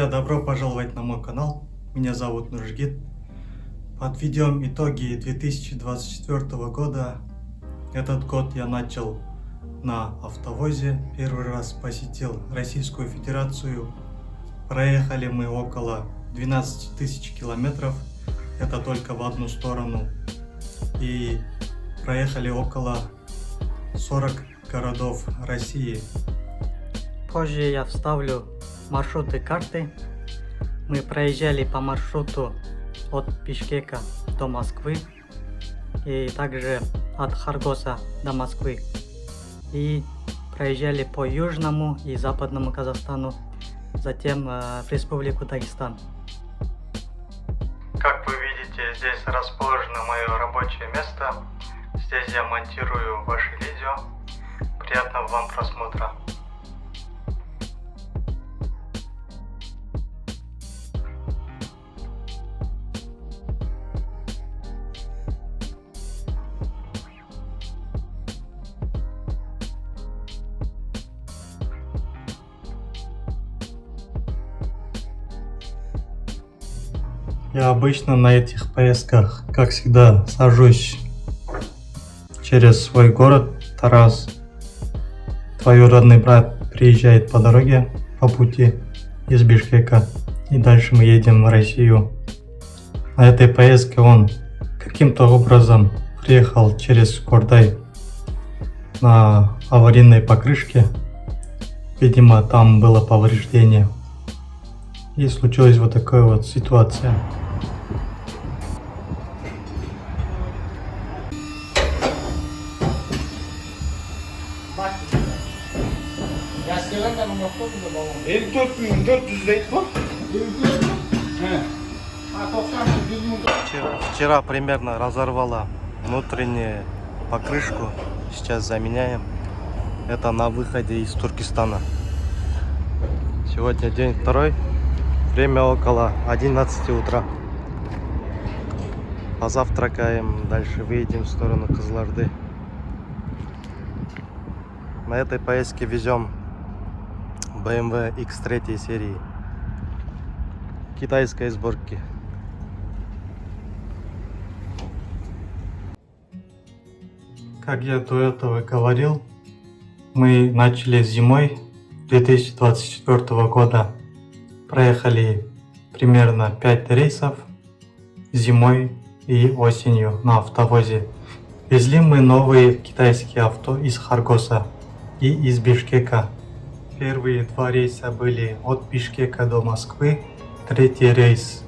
добро пожаловать на мой канал. Меня зовут Нуржигит. Подведем итоги 2024 года. Этот год я начал на автовозе. Первый раз посетил Российскую Федерацию. Проехали мы около 12 тысяч километров. Это только в одну сторону. И проехали около 40 городов России. Позже я вставлю маршруты карты. Мы проезжали по маршруту от Бишкека до Москвы и также от Харгоса до Москвы. И проезжали по Южному и Западному Казахстану, затем в Республику Дагестан. Как вы видите, здесь расположено мое рабочее место. Здесь я монтирую ваши видео. Приятного вам просмотра. Я обычно на этих поездках, как всегда, сажусь через свой город Тараз. Двоюродный брат приезжает по дороге, по пути из Бишкека, и дальше мы едем в Россию. На этой поездке он каким-то образом приехал через Кордай на аварийной покрышке. Видимо, там было повреждение. И случилась вот такая вот ситуация. Вчера примерно разорвала внутреннюю покрышку. Сейчас заменяем. Это на выходе из Туркестана. Сегодня день второй. Время около 11 утра. Позавтракаем, дальше выедем в сторону Кызылорды. На этой поездке везем BMW X3 серии китайской сборки. Как я до этого говорил, мы начали зимой 2024 года. Проехали примерно 5 рейсов зимой и осенью на автовозе. Везли мы новые китайские авто из Харгоса и из Бишкека. Первые 2 рейса были от Бишкека до Москвы, третий рейс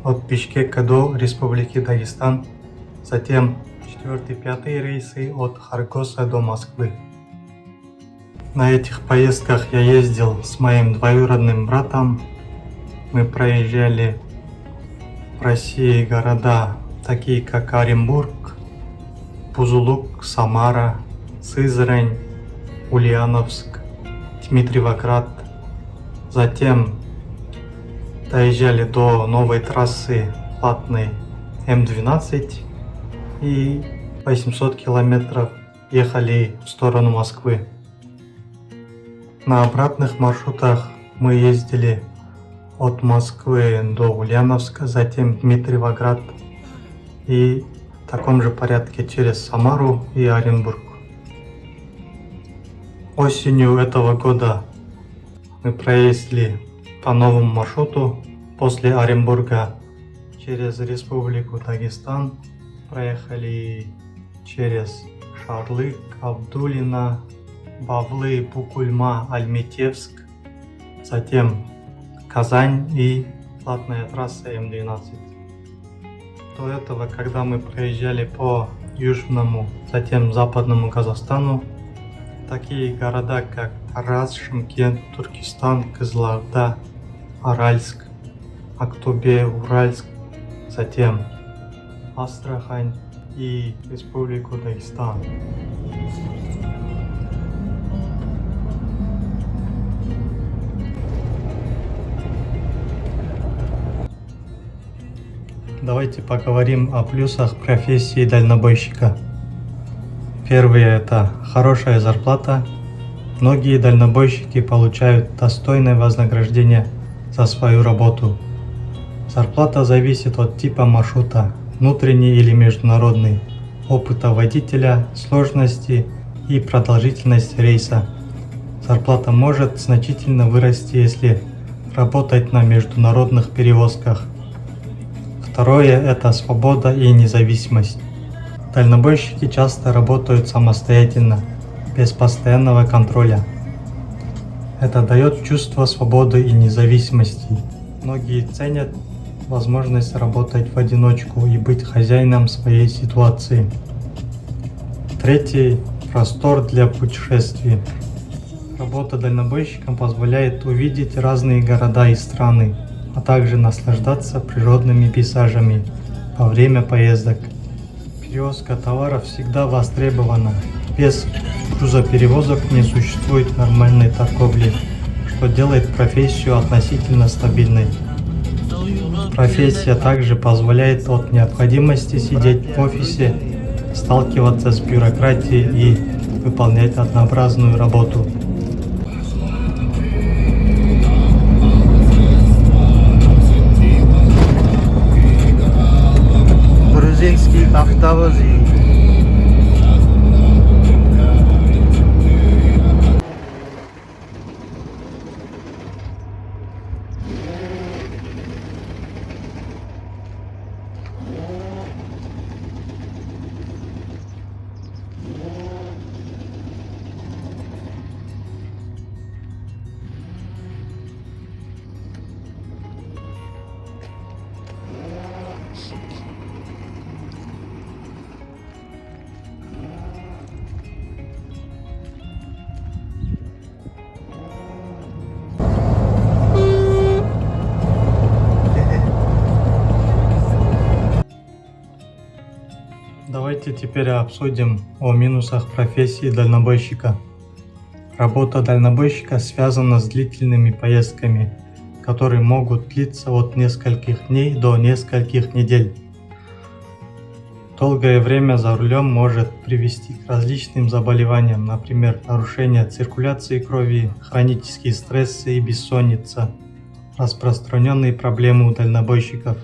от Бишкека до Республики Дагестан, затем 4-5 рейсы от Харгоса до Москвы. На этих поездках я ездил с моим двоюродным братом. Мы проезжали в России города, такие как Оренбург, Бузулук, Самара, Сызрань, Ульяновск, Дмитриевград. Затем доезжали до новой трассы платной М12 и 800 километров ехали в сторону Москвы. На обратных маршрутах мы ездили от Москвы до Ульяновска, затем Дмитриевград и в таком же порядке через Самару и Оренбург. Осенью этого года мы проездили по новому маршруту после Оренбурга через Республику Дагестан, проехали через Шарлык, Абдулино, Бавлы, Букульма, Альметьевск, затем Казань и платная трасса М12. До этого, когда мы проезжали по Южному, затем Западному Казахстану, такие города, как Тараз, Шымкент, Туркестан, Кызылорда, Аральск, Актобе, Уральск, затем Астрахань и Республику Дагестан. Давайте поговорим о плюсах профессии дальнобойщика. Первое – это хорошая зарплата. Многие дальнобойщики получают достойное вознаграждение за свою работу. Зарплата зависит от типа маршрута, внутренний или международный, опыта водителя, сложности и продолжительности рейса. Зарплата может значительно вырасти, если работать на международных перевозках. Второе – это свобода и независимость. Дальнобойщики часто работают самостоятельно, без постоянного контроля. Это дает чувство свободы и независимости. Многие ценят возможность работать в одиночку и быть хозяином своей ситуации. Третий – простор для путешествий. Работа дальнобойщиком позволяет увидеть разные города и страны, а также наслаждаться природными пейзажами во время поездок. Перевозка товаров всегда востребована. Без грузоперевозок не существует нормальной торговли, что делает профессию относительно стабильной. Профессия также позволяет от необходимости сидеть в офисе, сталкиваться с бюрократией и выполнять однообразную работу. Грузинский автовозы. Давайте теперь обсудим о минусах профессии дальнобойщика. Работа дальнобойщика связана с длительными поездками, которые могут длиться от нескольких дней до нескольких недель. Долгое время за рулем может привести к различным заболеваниям, например, нарушение циркуляции крови, хронические стрессы и бессонница, распространенные проблемы у дальнобойщиков.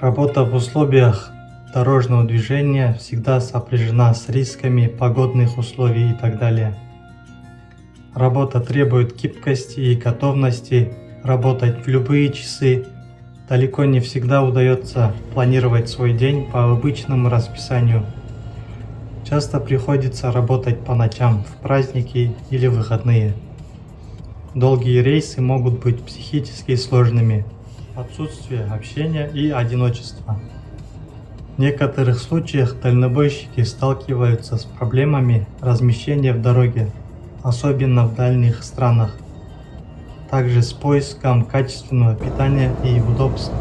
Работа в условиях дорожного движения всегда сопряжена с рисками погодных условий и так далее. Работа требует гибкости и готовности работать в любые часы. Далеко не всегда удается планировать свой день по обычному расписанию. Часто приходится работать по ночам, в праздники или выходные. Долгие рейсы могут быть психически сложными. Отсутствие общения и одиночество. В некоторых случаях дальнобойщики сталкиваются с проблемами размещения в дороге, особенно в дальних странах. Также с поиском качественного питания и удобств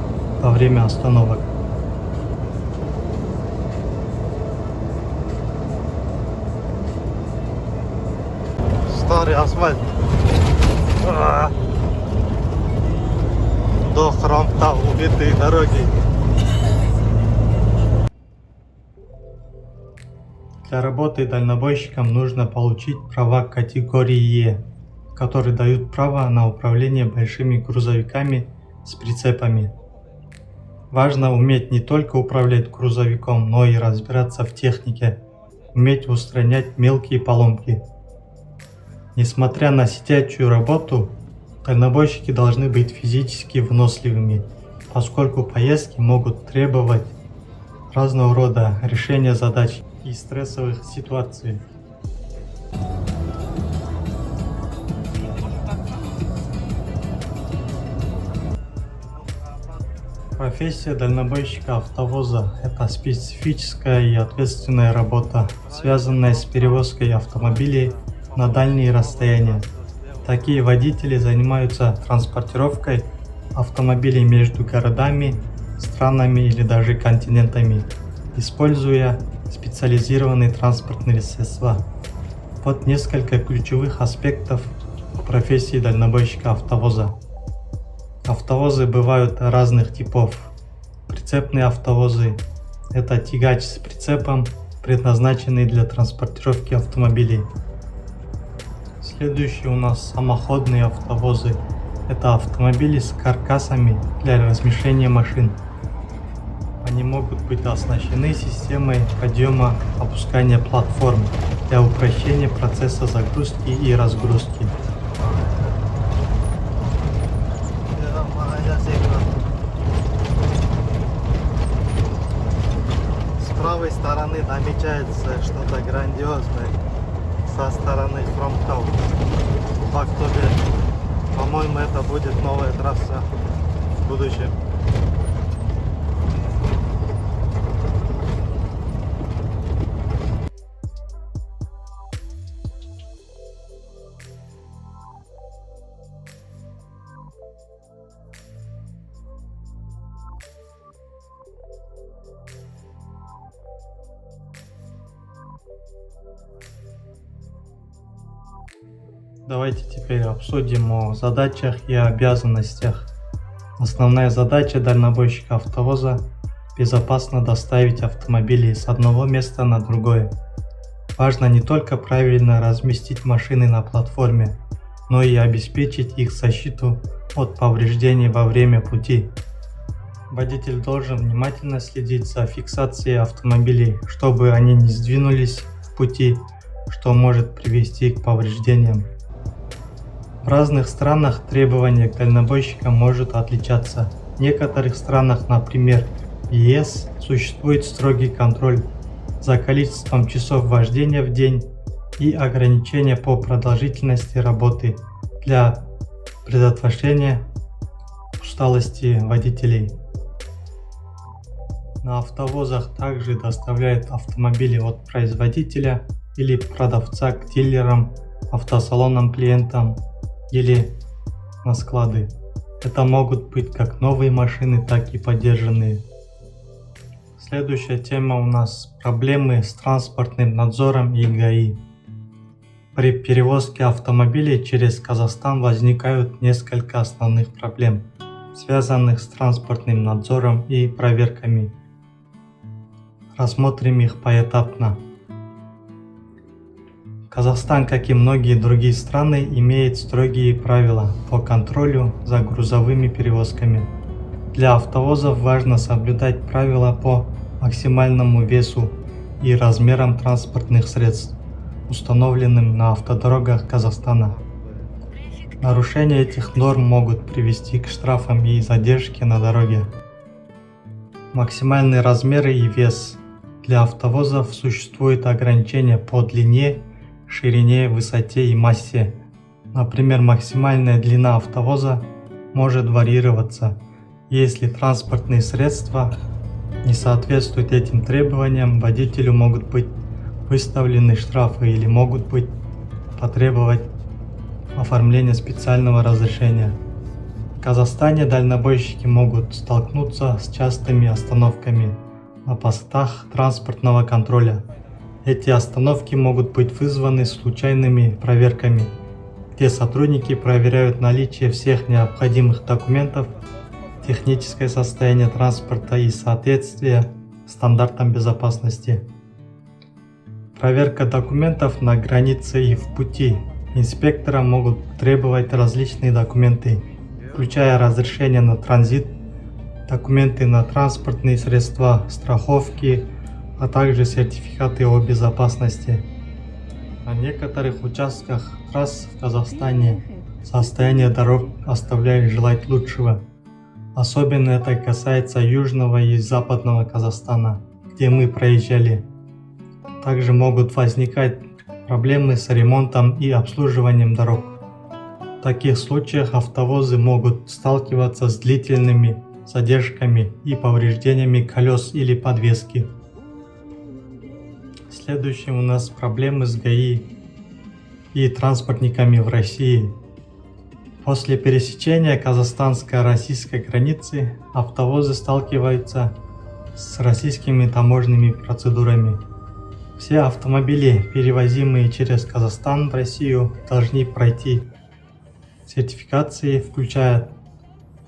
во время остановок. Старый асфальт. До хромта убитые дороги. Для работы дальнобойщиком нужно получить права категории Е, которые дают право на управление большими грузовиками с прицепами. Важно уметь не только управлять грузовиком, но и разбираться в технике, уметь устранять мелкие поломки. Несмотря на сидячую работу, дальнобойщики должны быть физически выносливыми, поскольку поездки могут требовать разного рода решения задач и стрессовых ситуаций. Профессия дальнобойщика автовоза – это специфическая и ответственная работа, связанная с перевозкой автомобилей на дальние расстояния. Такие водители занимаются транспортировкой автомобилей между городами, странами или даже континентами, используя специализированные транспортные средства. Вот несколько ключевых аспектов профессии дальнобойщика автовоза. Автовозы бывают разных типов. Прицепные автовозы – это тягач с прицепом, предназначенный для транспортировки автомобилей. Следующие у нас самоходные автовозы. Это автомобили с каркасами для размещения машин. Они могут быть оснащены системой подъема опускания платформ для упрощения процесса загрузки и разгрузки. С правой стороны намечается что-то грандиозное со стороны Хромкау. В октябре, по-моему, это будет новая трасса в будущем. Давайте теперь обсудим о задачах и обязанностях. Основная задача дальнобойщика автовоза – безопасно доставить автомобили с одного места на другое. Важно не только правильно разместить машины на платформе, но и обеспечить их защиту от повреждений во время пути. Водитель должен внимательно следить за фиксацией автомобилей, чтобы они не сдвинулись в пути, что может привести к повреждениям. В разных странах требования к дальнобойщикам может отличаться. В некоторых странах, например, в ЕС, существует строгий контроль за количеством часов вождения в день и ограничения по продолжительности работы для предотвращения усталости водителей. На автовозах также доставляют автомобили от производителя или продавца к дилерам, автосалонам, клиентам или на склады. Это могут быть как новые машины, так и подержанные. Следующая тема у нас проблемы с транспортным надзором и ГАИ. При перевозке автомобилей через Казахстан возникают несколько основных проблем, связанных с транспортным надзором и проверками. Рассмотрим их поэтапно. Казахстан, как и многие другие страны, имеет строгие правила по контролю за грузовыми перевозками. Для автовозов важно соблюдать правила по максимальному весу и размерам транспортных средств, установленным на автодорогах Казахстана. Нарушения этих норм могут привести к штрафам и задержке на дороге. Максимальные размеры и вес. Для автовозов существует ограничения по длине, ширине, высоте и массе. Например, максимальная длина автовоза может варьироваться, если транспортные средства не соответствуют этим требованиям, водителю могут быть выставлены штрафы или могут быть потребовать оформления специального разрешения. В Казахстане дальнобойщики могут столкнуться с частыми остановками на постах транспортного контроля. Эти остановки могут быть вызваны случайными проверками, где сотрудники проверяют наличие всех необходимых документов, техническое состояние транспорта и соответствие стандартам безопасности. Проверка документов на границе и в пути. Инспектора могут требовать различные документы, включая разрешение на транзит, документы на транспортные средства, страховки, а также сертификаты о безопасности. На некоторых участках трасс в Казахстане состояние дорог оставляет желать лучшего. Особенно это касается южного и западного Казахстана, где мы проезжали. Также могут возникать проблемы с ремонтом и обслуживанием дорог. В таких случаях автовозы могут сталкиваться с длительными задержками и повреждениями колес или подвески. Следующим у нас проблемы с ГАИ и транспортниками в России. После пересечения казахстанско-российской границы автовозы сталкиваются с российскими таможенными процедурами. Все автомобили, перевозимые через Казахстан в Россию, должны пройти сертификации, включая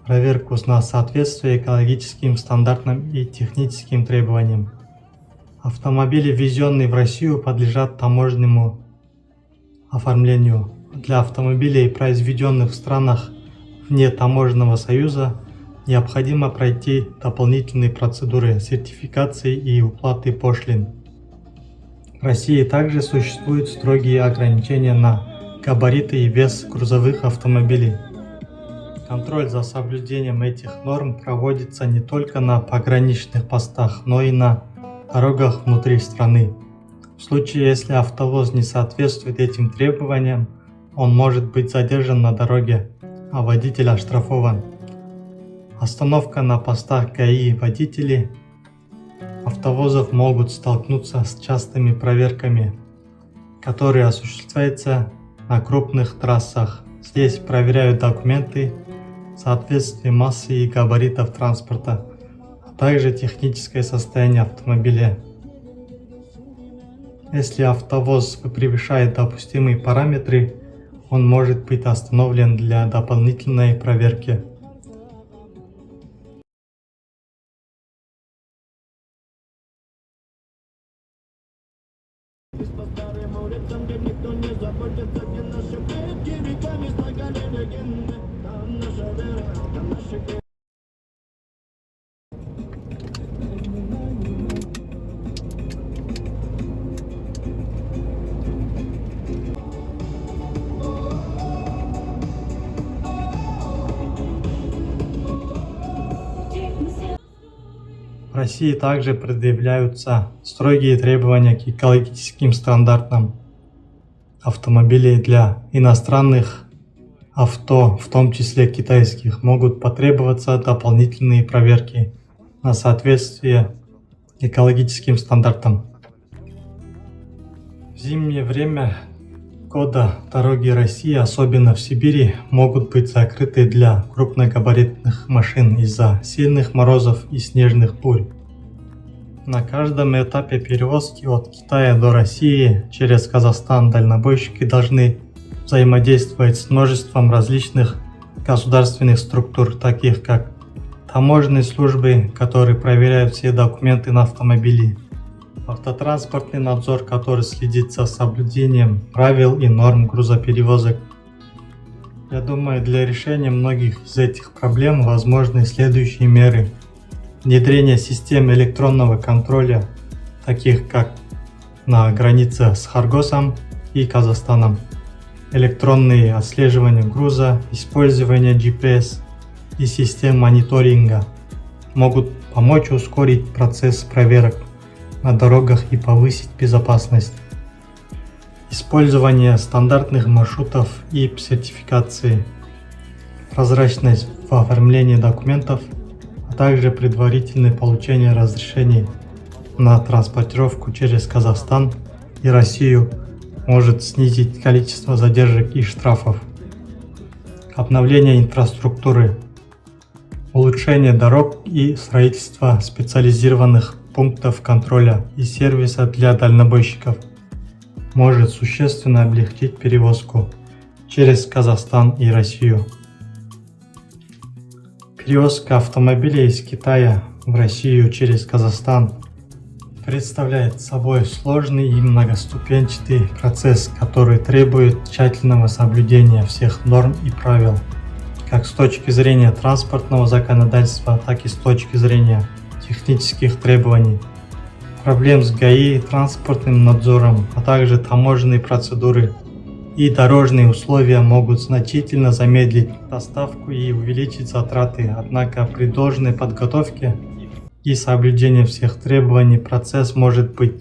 проверку на соответствие экологическим стандартам и техническим требованиям. Автомобили, ввезенные в Россию, подлежат таможенному оформлению. Для автомобилей, произведенных в странах вне таможенного союза, необходимо пройти дополнительные процедуры сертификации и уплаты пошлин. В России также существуют строгие ограничения на габариты и вес грузовых автомобилей. Контроль за соблюдением этих норм проводится не только на пограничных постах, но и на дорогах внутри страны. В случае, если автовоз не соответствует этим требованиям, он может быть задержан на дороге, а водитель оштрафован. Остановка на постах ГАИ и водители автовозов могут столкнуться с частыми проверками, которые осуществляются на крупных трассах. Здесь проверяют документы, соответствие массы и габаритов транспорта, а также техническое состояние автомобиля. Если автовоз превышает допустимые параметры, он может быть остановлен для дополнительной проверки. В России также предъявляются строгие требования к экологическим стандартам автомобилей для иностранных авто, в том числе китайских. Могут потребоваться дополнительные проверки на соответствие экологическим стандартам. В зимнее время года дороги России, особенно в Сибири, могут быть закрыты для крупногабаритных машин из-за сильных морозов и снежных бурь. На каждом этапе перевозки от Китая до России через Казахстан дальнобойщики должны взаимодействовать с множеством различных государственных структур, таких как таможенные службы, которые проверяют все документы на автомобиле, автотранспортный надзор, который следит за соблюдением правил и норм грузоперевозок. Я думаю, для решения многих из этих проблем возможны следующие меры. Внедрение систем электронного контроля, таких как на границе с Кыргызом и Казахстаном, электронные отслеживания груза, использование GPS и систем мониторинга могут помочь ускорить процесс проверок на дорогах и повысить безопасность. Использование стандартных маршрутов и сертификации, прозрачность в оформлении документов, а также предварительное получение разрешений на транспортировку через Казахстан и Россию может снизить количество задержек и штрафов. Обновление инфраструктуры, улучшение дорог и строительство специализированных пунктов контроля и сервиса для дальнобойщиков может существенно облегчить перевозку через Казахстан и Россию. Перевозка автомобилей из Китая в Россию через Казахстан представляет собой сложный и многоступенчатый процесс, который требует тщательного соблюдения всех норм и правил, как с точки зрения транспортного законодательства, так и с точки зрения технических требований, проблем с ГАИ, транспортным надзором, а также таможенные процедуры и дорожные условия могут значительно замедлить доставку и увеличить затраты. Однако при должной подготовке и соблюдении всех требований процесс может быть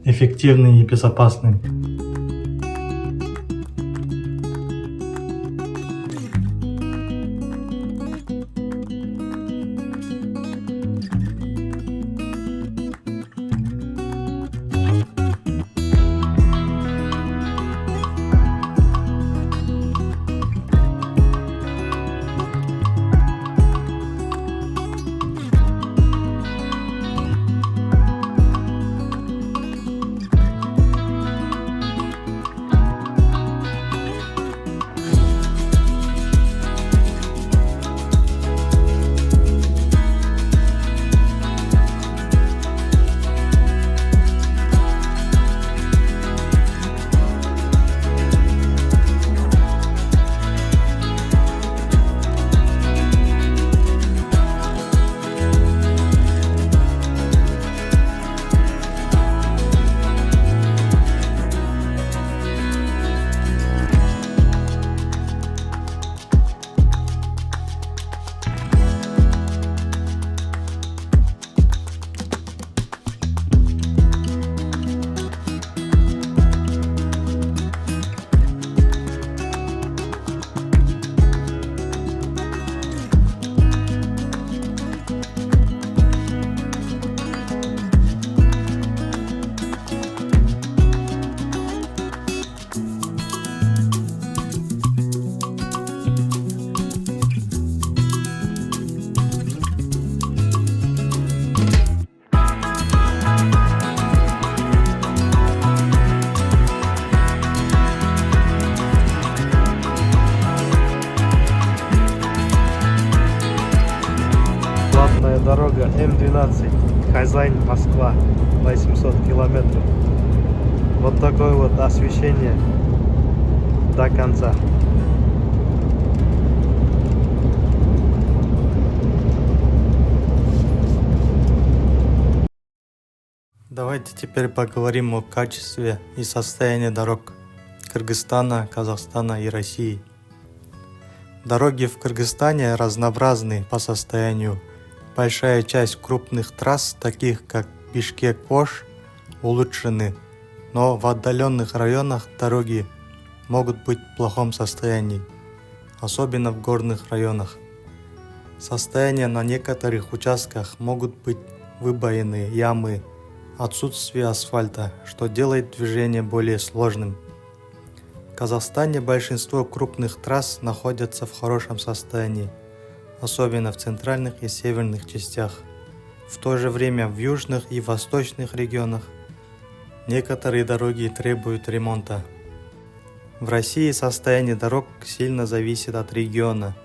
эффективным и безопасным. дорога М12, Казань, Москва, 800 километров. Вот такое вот освещение до конца. Давайте теперь поговорим о качестве и состоянии дорог Кыргызстана, Казахстана и России. Дороги в Кыргызстане разнообразны по состоянию. Большая часть крупных трасс, таких как Бишкек-Ош, улучшены, но в отдаленных районах дороги могут быть в плохом состоянии, особенно в горных районах. Состояние на некоторых участках могут быть выбоины, ямы, отсутствие асфальта, что делает движение более сложным. В Казахстане большинство крупных трасс находятся в хорошем состоянии, особенно в центральных и северных частях. В то же время в южных и восточных регионах некоторые дороги требуют ремонта. В России состояние дорог сильно зависит от региона.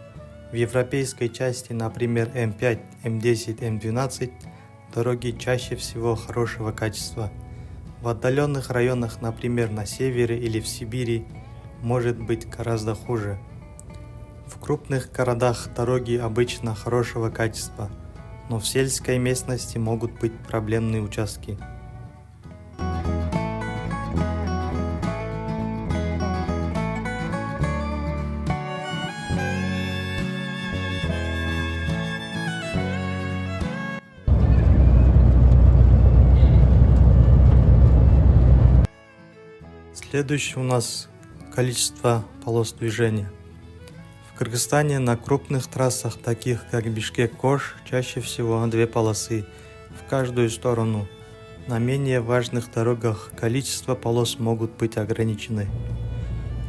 В европейской части, например, М5, М10, М12, дороги чаще всего хорошего качества. В отдаленных районах, например, на севере или в Сибири, может быть гораздо хуже. В крупных городах дороги обычно хорошего качества, но в сельской местности могут быть проблемные участки. Следующее у нас количество полос движения. В Кыргызстане на крупных трассах, таких как Бишкек-Ош, чаще всего 2 полосы в каждую сторону. На менее важных дорогах количество полос могут быть ограничены.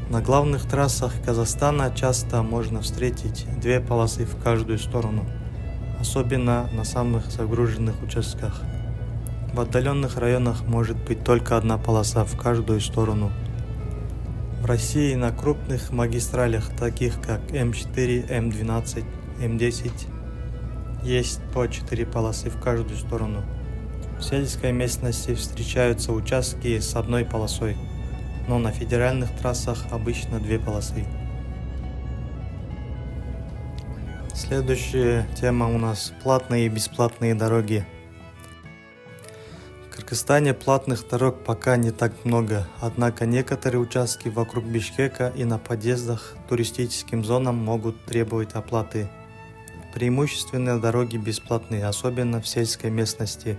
На главных трассах Казахстана часто можно встретить 2 полосы в каждую сторону, особенно на самых загруженных участках. В отдаленных районах может быть только 1 полоса в каждую сторону. В России на крупных магистралях, таких как М4, М12, М10, есть по 4 полосы в каждую сторону. В сельской местности встречаются участки с 1 полосой, но на федеральных трассах обычно 2 полосы. Следующая тема у нас платные и бесплатные дороги. В Кыргызстане платных дорог пока не так много, однако некоторые участки вокруг Бишкека и на подъездах к туристическим зонам могут требовать оплаты. Преимущественно дороги бесплатные, особенно в сельской местности.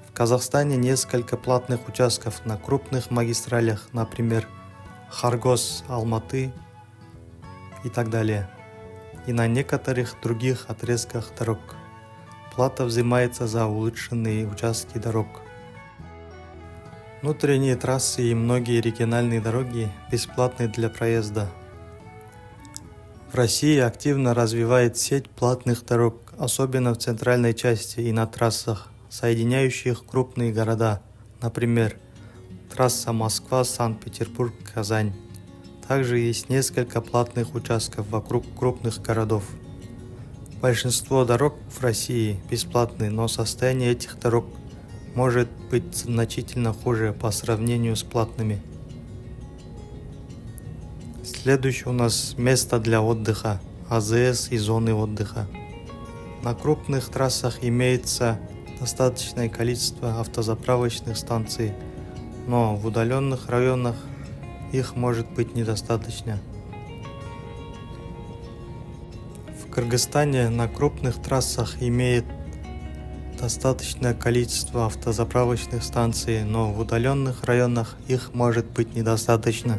В Казахстане несколько платных участков на крупных магистралях, например, Харгос, Алматы и так далее. И на некоторых других отрезках дорог. Плата взимается за улучшенные участки дорог. Внутренние трассы и многие региональные дороги бесплатны для проезда. В России активно развивает сеть платных дорог, особенно в центральной части и на трассах, соединяющих крупные города, например, трасса Москва, Санкт-Петербург, Казань. Также есть несколько платных участков вокруг крупных городов. Большинство дорог в России бесплатны, но состояние этих дорог может быть значительно хуже по сравнению с платными. Следующее у нас место для отдыха, АЗС и зоны отдыха. На крупных трассах имеется достаточное количество автозаправочных станций, но в удаленных районах их может быть недостаточно. В Кыргызстане на крупных трассах имеет достаточное количество автозаправочных станций, но в удаленных районах их может быть недостаточно.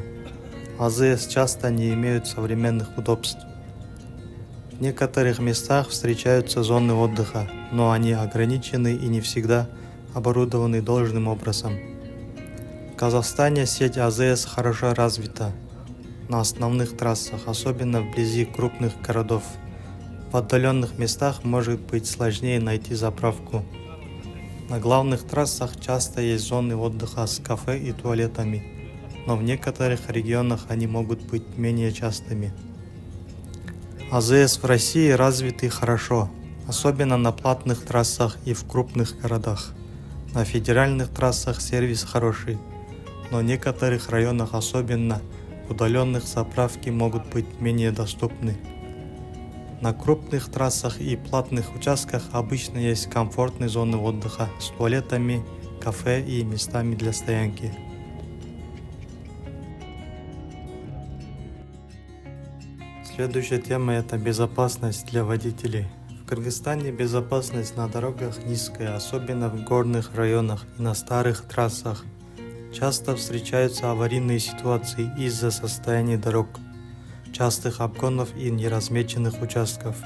АЗС часто не имеют современных удобств. В некоторых местах встречаются зоны отдыха, но они ограничены и не всегда оборудованы должным образом. В Казахстане сеть АЗС хорошо развита на основных трассах, особенно вблизи крупных городов. В отдаленных местах может быть сложнее найти заправку. На главных трассах часто есть зоны отдыха с кафе и туалетами, но в некоторых регионах они могут быть менее частыми. АЗС в России развиты хорошо, особенно на платных трассах и в крупных городах. На федеральных трассах сервис хороший, но в некоторых районах, особенно удаленных, заправки могут быть менее доступны. На крупных трассах и платных участках обычно есть комфортные зоны отдыха с туалетами, кафе и местами для стоянки. Следующая тема – это безопасность для водителей. В Кыргызстане безопасность на дорогах низкая, особенно в горных районах и на старых трассах. Часто встречаются аварийные ситуации из-за состояния дорог, частых обгонов и неразмеченных участков.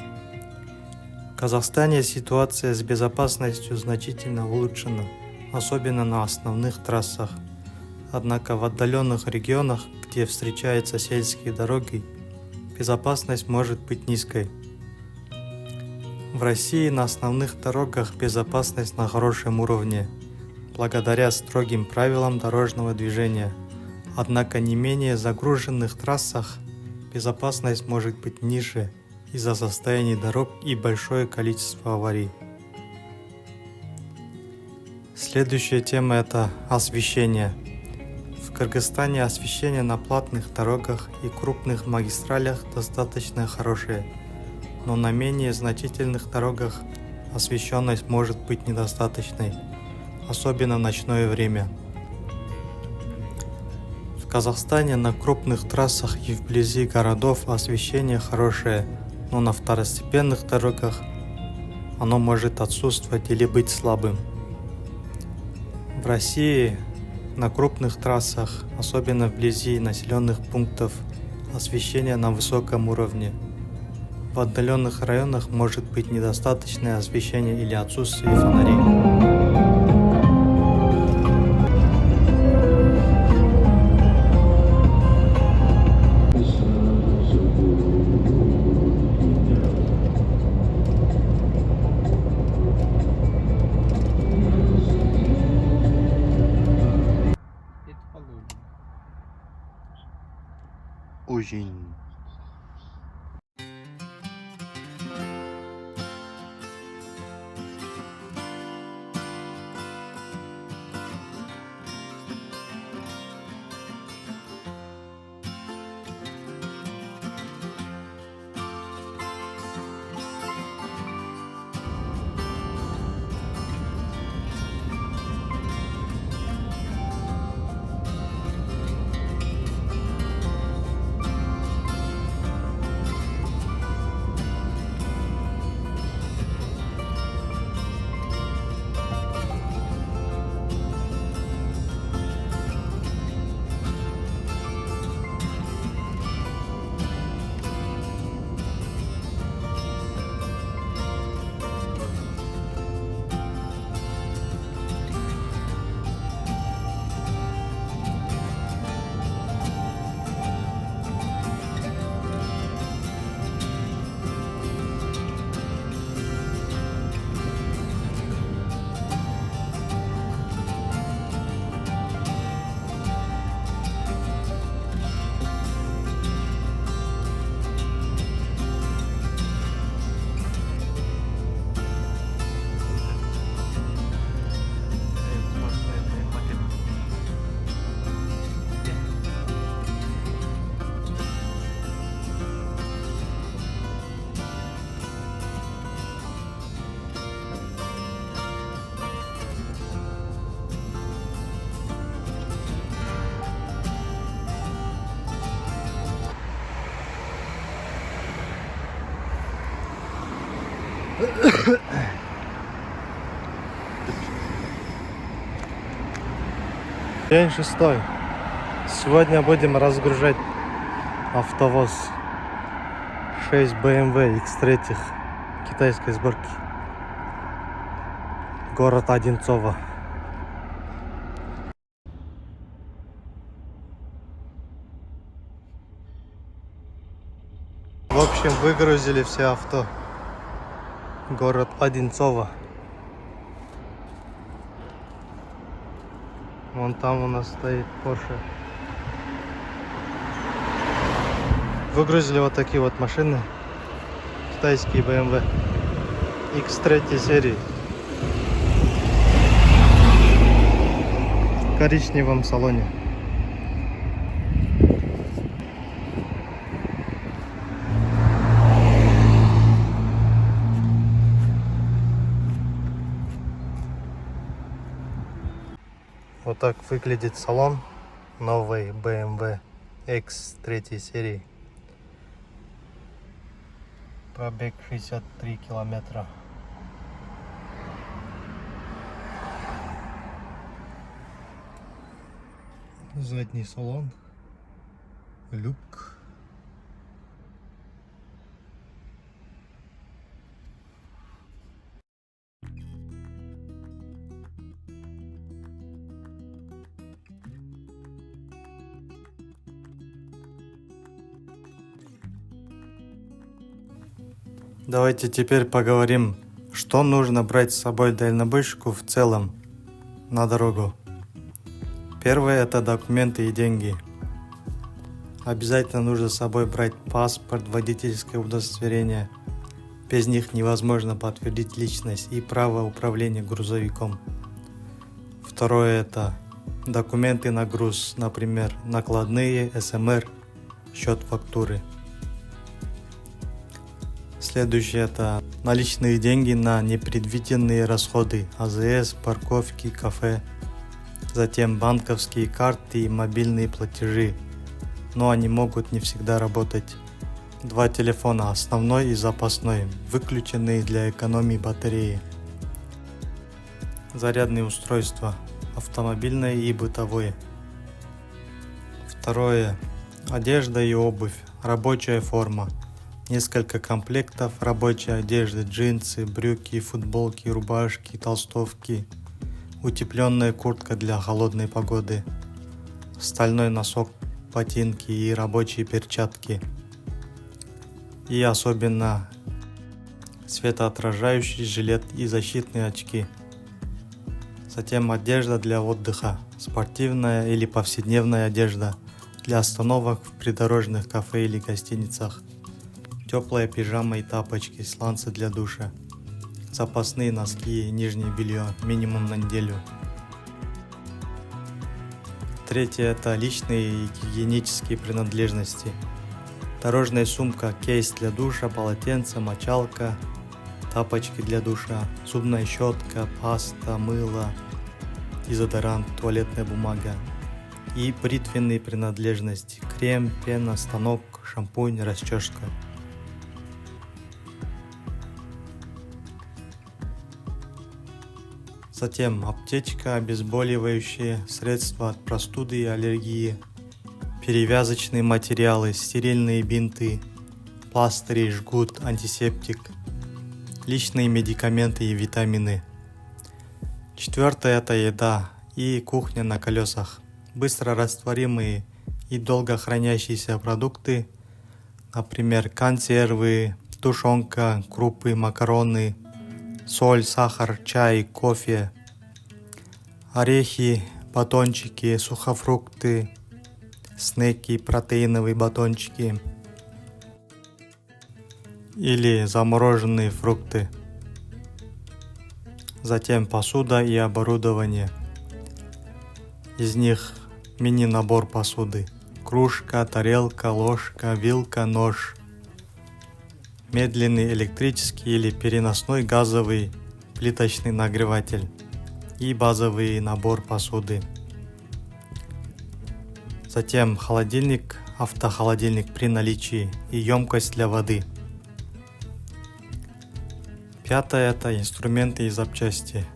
В Казахстане ситуация с безопасностью значительно улучшена, особенно на основных трассах. Однако в отдаленных регионах, где встречаются сельские дороги, безопасность может быть низкой. В России на основных дорогах безопасность на хорошем уровне, благодаря строгим правилам дорожного движения. Однако не менее загруженных трассах безопасность может быть ниже из-за состояния дорог и большое количество аварий. Следующая тема – это освещение. В Кыргызстане освещение на платных дорогах и крупных магистралях достаточно хорошее, но на менее значительных дорогах освещенность может быть недостаточной, особенно в ночное время. В Казахстане на крупных трассах и вблизи городов освещение хорошее, но на второстепенных дорогах оно может отсутствовать или быть слабым. В России на крупных трассах, особенно вблизи населенных пунктов, освещение на высоком уровне. В отдаленных районах может быть недостаточное освещение или отсутствие фонарей. Ужин. День 6. Сегодня будем разгружать автовоз 6 BMW X3 китайской сборки. Город Одинцово. В общем, выгрузили все авто. Город Одинцово. Вон там у нас стоит Porsche. Выгрузили вот такие вот машины. Китайские BMW. X3 серии. В коричневом салоне. Вот так выглядит салон новой BMW X3 серии. Пробег 63 километра. Задний салон. Люк. Давайте теперь поговорим, что нужно брать с собой дальнобойщику в целом на дорогу. Первое — это документы и деньги. Обязательно нужно с собой брать паспорт, водительское удостоверение. Без них невозможно подтвердить личность и право управления грузовиком. Второе — это документы на груз, например, накладные, СМР, счет фактуры. Следующее — это наличные деньги на непредвиденные расходы, АЗС, парковки, кафе. Затем банковские карты и мобильные платежи, но они могут не всегда работать. 2 телефона, основной и запасной, выключенные для экономии батареи. Зарядные устройства, автомобильное и бытовое. Второе. Одежда и обувь, рабочая форма. Несколько комплектов рабочей одежды, джинсы, брюки, футболки, рубашки, толстовки. Утепленная куртка для холодной погоды, стальной носок, ботинки и рабочие перчатки. И особенно светоотражающий жилет и защитные очки. Затем одежда для отдыха, спортивная или повседневная одежда для остановок в придорожных кафе или гостиницах. Теплая пижама и тапочки, сланцы для душа. Запасные носки и нижнее белье минимум на неделю. Третье — это личные и гигиенические принадлежности. Дорожная сумка, кейс для душа, полотенце, мочалка, тапочки для душа, зубная щетка, паста, мыло, дезодорант, туалетная бумага. И бритвенные принадлежности: крем, пена, станок, шампунь, расческа. Затем аптечка, обезболивающие средства от простуды и аллергии, перевязочные материалы, стерильные бинты, пластыри, жгут, антисептик, личные медикаменты и витамины. Четвертое — это еда и кухня на колесах. Быстро растворимые и долго хранящиеся продукты, например, консервы, тушенка, крупы, макароны, соль, сахар, чай, кофе, орехи, батончики, сухофрукты, снеки, протеиновые батончики или замороженные фрукты. Затем посуда и оборудование. Из них мини-набор посуды: кружка, тарелка, ложка, вилка, нож, медленный электрический или переносной газовый плиточный нагреватель и базовый набор посуды. Затем холодильник, автохолодильник при наличии и емкость для воды. Пятое — это инструменты и запчасти.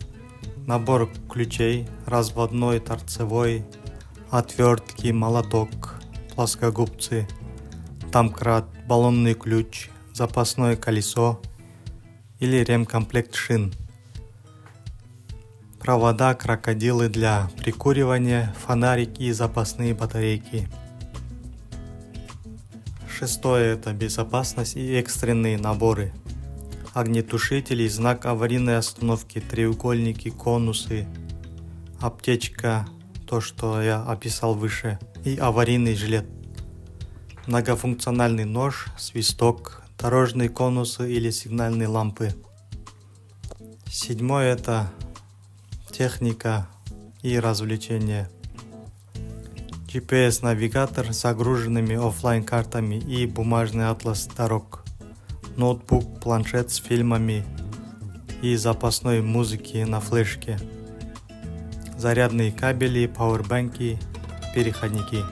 Набор ключей, разводной, торцевой, отвертки, молоток, плоскогубцы, домкрат, баллонный ключ, запасное колесо или ремкомплект шин. Провода, крокодилы для прикуривания, фонарики и запасные батарейки. Шестое — это безопасность и экстренные наборы. Огнетушители, знак аварийной остановки, треугольники, конусы, аптечка, то, что я описал выше, и аварийный жилет. Многофункциональный нож, свисток, дорожные конусы или сигнальные лампы. Седьмое – это техника и развлечения. GPS-навигатор с загруженными оффлайн-картами и бумажный атлас дорог. Ноутбук, планшет с фильмами и запасной музыки на флешке. Зарядные кабели, пауэрбанки, переходники.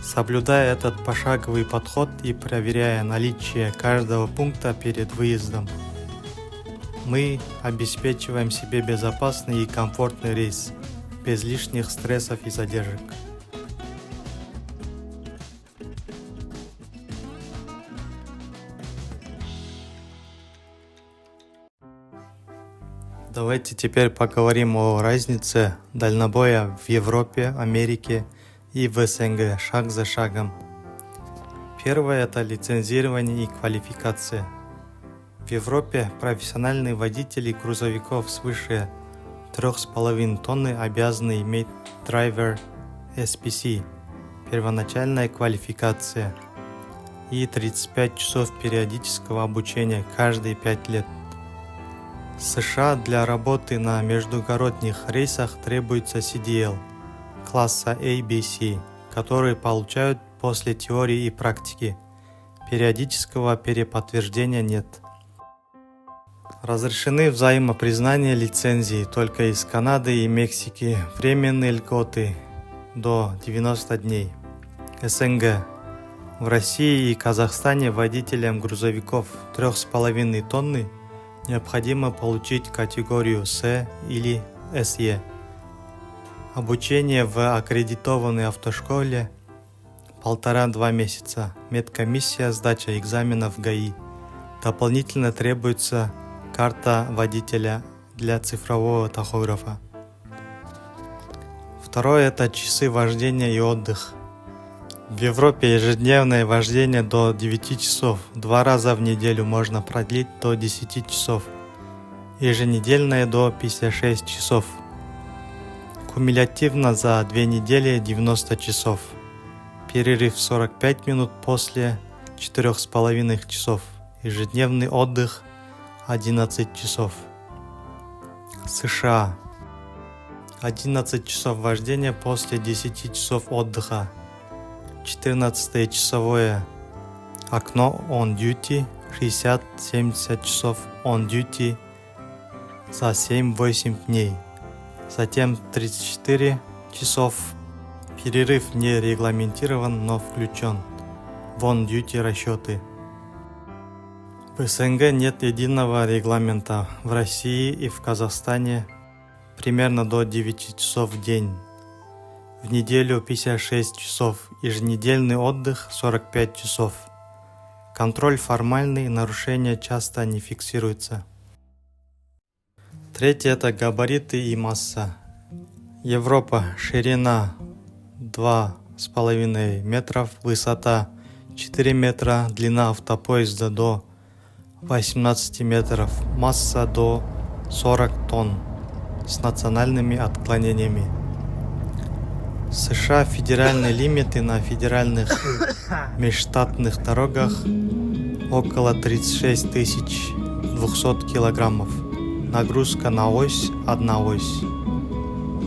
Соблюдая этот пошаговый подход и проверяя наличие каждого пункта перед выездом, мы обеспечиваем себе безопасный и комфортный рейс, без лишних стрессов и задержек. Давайте теперь поговорим о разнице дальнобоя в Европе, Америке и в СНГ шаг за шагом. Первое – это лицензирование и квалификация. В Европе профессиональные водители грузовиков свыше 3,5 тонны обязаны иметь драйвер SPC, первоначальная квалификация, и 35 часов периодического обучения каждые 5 лет. В США для работы на междугородних рейсах требуется CDL класса ABC, который получают после теории и практики. Периодического переподтверждения нет. Разрешены взаимопризнание лицензий только из Канады и Мексики, временные льготы до 90 дней. СНГ. В России и Казахстане водителям грузовиков 3,5 тонны необходимо получить категорию С или СЕ. Обучение в аккредитованной автошколе 1,5-2 месяца. Медкомиссия, сдача экзаменов в ГАИ. Дополнительно требуется карта водителя для цифрового тахографа. Второе – это часы вождения и отдых. В Европе ежедневное вождение до 9 часов, 2 раза в неделю можно продлить до 10 часов, еженедельное до 56 часов, кумулятивно за 2 недели 90 часов, перерыв 45 минут после 4,5 часов, ежедневный отдых 11 часов. США. 11 часов вождения после 10 часов отдыха. 14-часовое окно on duty, 60-70 часов on duty за 7-8 дней. Затем 34 часов. Перерыв не регламентирован, но включен в on duty расчеты. В СНГ нет единого регламента. В России и в Казахстане примерно до 9 часов в день. В неделю 56 часов, еженедельный отдых 45 часов. Контроль формальный, нарушения часто не фиксируются. Третье – это габариты и масса. Европа, ширина 2,5 метров, высота 4 метра, длина автопоезда до 18 метров, масса до 40 тонн с национальными отклонениями. США федеральные лимиты на федеральных межштатных дорогах около 36 200 килограммов. Нагрузка на ось – одна ось.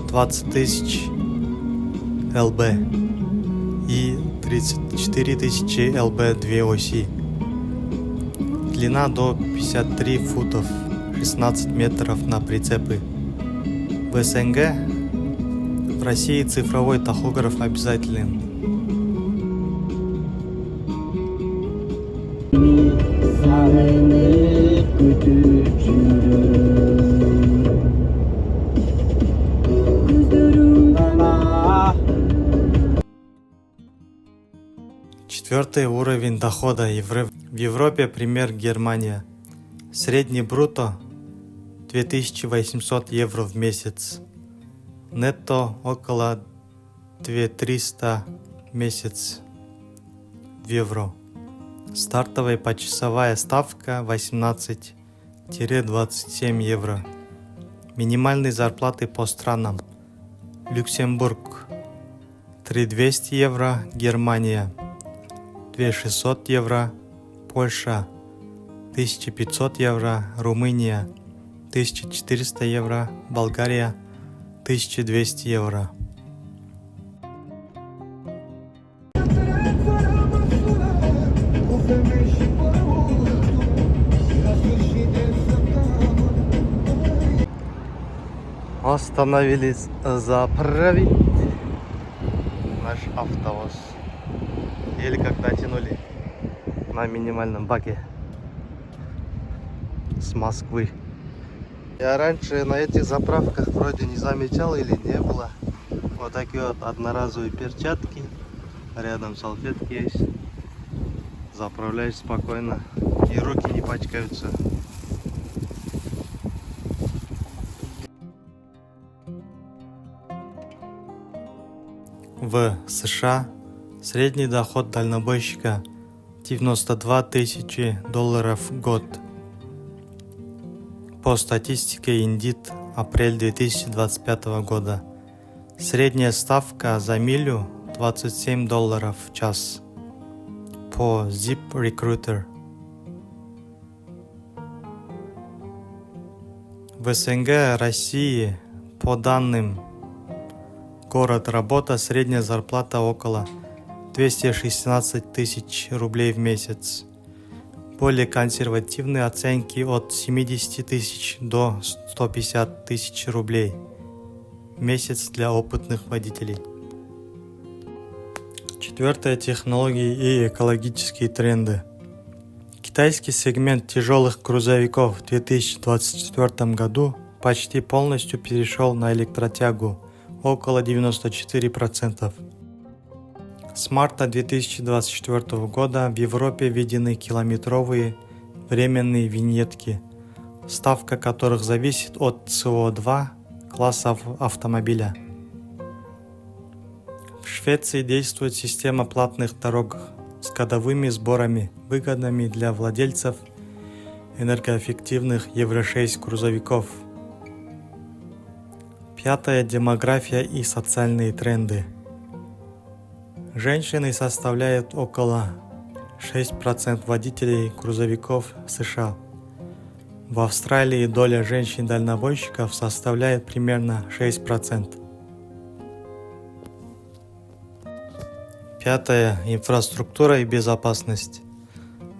20 000 ЛБ и 34 000 ЛБ две оси. Длина до 53 футов, 16 метров на прицепы. В СНГ в России цифровой тахограф обязателен. Четвертый уровень дохода. В Европе пример Германия. Средний брутто 2800 евро в месяц. Нетто около 2300 в месяц в евро. Стартовая почасовая ставка 18-27 евро. Минимальные зарплаты по странам. Люксембург 3200 евро, Германия 2600 евро, Польша 1500 евро, Румыния 1400 евро, Болгария 1200 евро. Остановились заправить наш автовоз. Еле когда тянули на минимальном баке с Москвы. Я раньше на этих заправках вроде не замечал или не было. Вот такие вот одноразовые перчатки. Рядом салфетки есть. Заправляешь спокойно. И руки не пачкаются. В США средний доход дальнобойщика 92 тысячи долларов в год. По статистике Индит, апрель 2025 года. Средняя ставка за милю 27 долларов в час. По ZipRecruiter. В СНГ России, по данным город работа, средняя зарплата около 216 тысяч рублей в месяц. Более консервативные оценки от 70 тысяч до 150 тысяч рублей в месяц для опытных водителей. Четвертое. Технологии и экологические тренды. Китайский сегмент тяжелых грузовиков в 2024 году почти полностью перешел на электротягу, около 94%. С марта 2024 года в Европе введены километровые временные виньетки, ставка которых зависит от СО2 классов автомобиля. В Швеции действует система платных дорог с годовыми сборами, выгодными для владельцев энергоэффективных Евро-6 грузовиков. Пятое. Демография и социальные тренды. Женщины составляют около 6% водителей грузовиков в США. В Австралии доля женщин-дальнобойщиков составляет примерно 6%. Пятое. Инфраструктура и безопасность.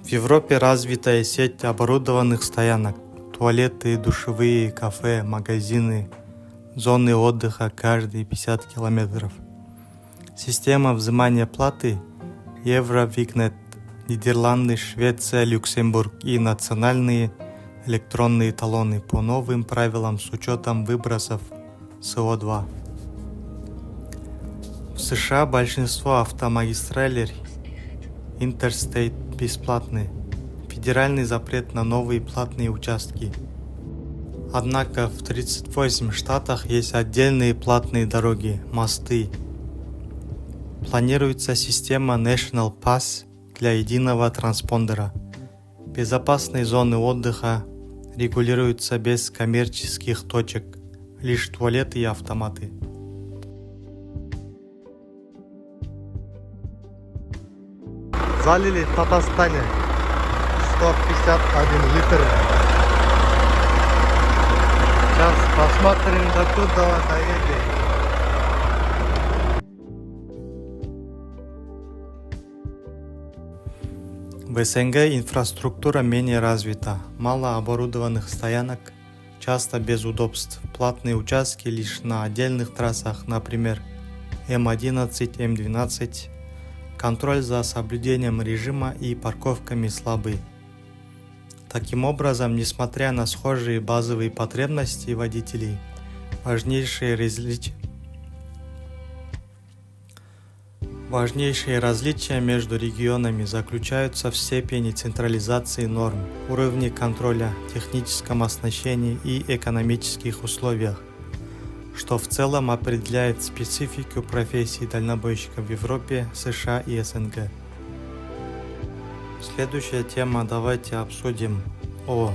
В Европе развитая сеть оборудованных стоянок, туалеты, душевые, кафе, магазины, зоны отдыха каждые 50 километров. Система взимания платы Евровигнет, Нидерланды, Швеция, Люксембург и национальные электронные талоны по новым правилам с учетом выбросов СО2. В США большинство автомагистралей Interstate бесплатны. Федеральный запрет на новые платные участки. Однако в 38 штатах есть отдельные платные дороги, мосты. Планируется система National Pass для единого транспондера. Безопасные зоны отдыха регулируются без коммерческих точек, лишь туалеты и автоматы. Залили в Татарстане 151 литр. Сейчас посмотрим, докуда доедем. В СНГ инфраструктура менее развита, мало оборудованных стоянок, часто без удобств, платные участки лишь на отдельных трассах, например, М11, М12, контроль за соблюдением режима и парковками слабый. Таким образом, несмотря на схожие базовые потребности водителей, важнейшие различия между регионами заключаются в степени централизации норм, уровне контроля, техническом оснащении и экономических условиях, что в целом определяет специфику профессии дальнобойщика в Европе, США и СНГ. Следующая тема, давайте обсудим о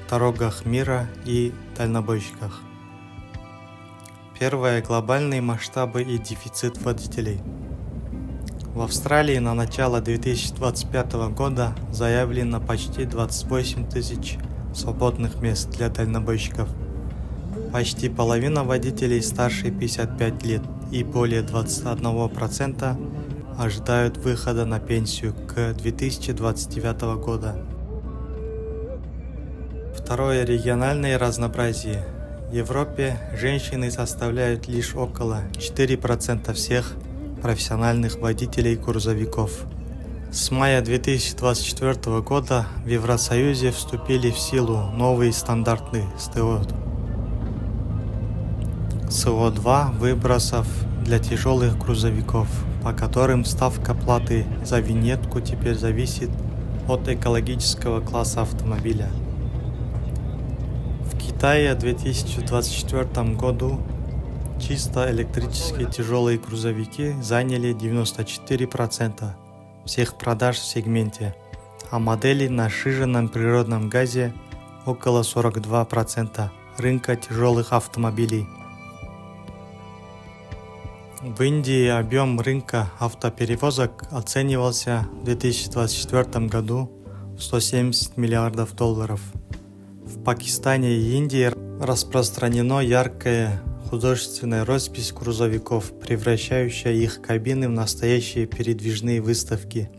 дорогах мира и дальнобойщиках. Первое. Глобальные масштабы и дефицит водителей. В Австралии на начало 2025 года заявлено почти 28 свободных мест для дальнобойщиков. Почти половина водителей старше 55 лет и более 21% ожидают выхода на пенсию к 2029 года. Второе – региональное разнообразие. В Европе женщины составляют лишь около 4% всех профессиональных водителей грузовиков. С мая 2024 года в Евросоюзе вступили в силу новые стандарты СО2 выбросов для тяжелых грузовиков, по которым ставка платы за виньетку теперь зависит от экологического класса автомобиля. В Китае в 2024 году чисто электрические тяжелые грузовики заняли 94% всех продаж в сегменте, а модели на сжиженном природном газе около 42% рынка тяжелых автомобилей. В Индии объем рынка автоперевозок оценивался в 2024 году в $170 миллиардов. В Пакистане и Индии распространена яркая художественная роспись грузовиков, превращающая их кабины в настоящие передвижные выставки.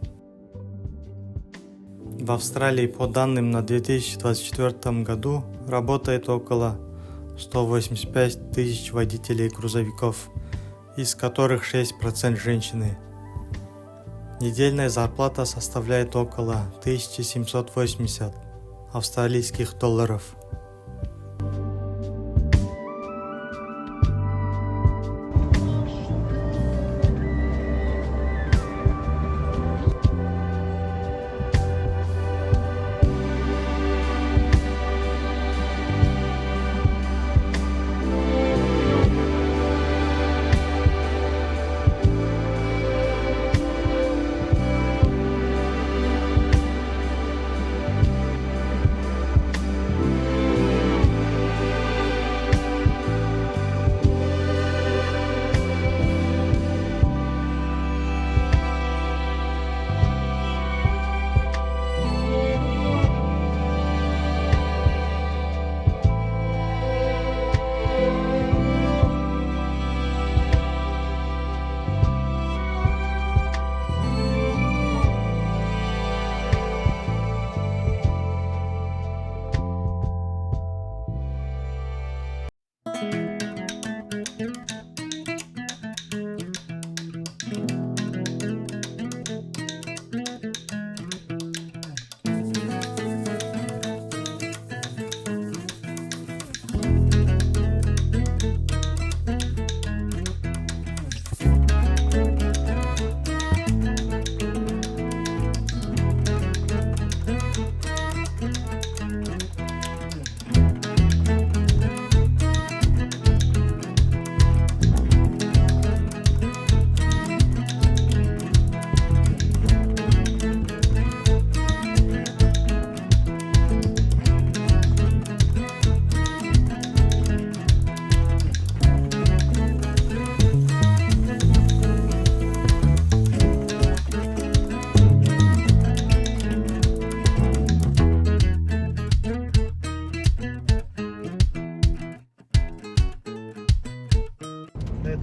В Австралии, по данным на 2024 году, работает около 185 тысяч водителей грузовиков, из которых 6% женщины. Недельная зарплата составляет около 1780 австралийских долларов.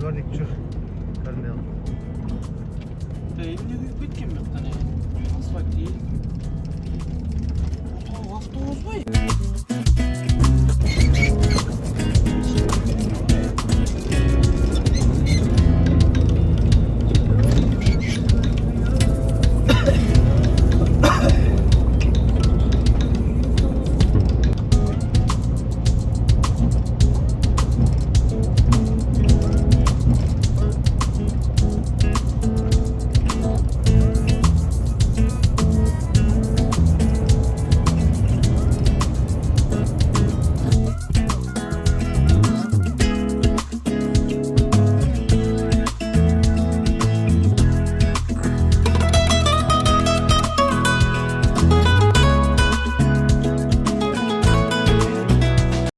Dvornik çür. Görmeyelim. Elimde büyük bitkin mi? Hani asfalt değil. O avtomoz var ya.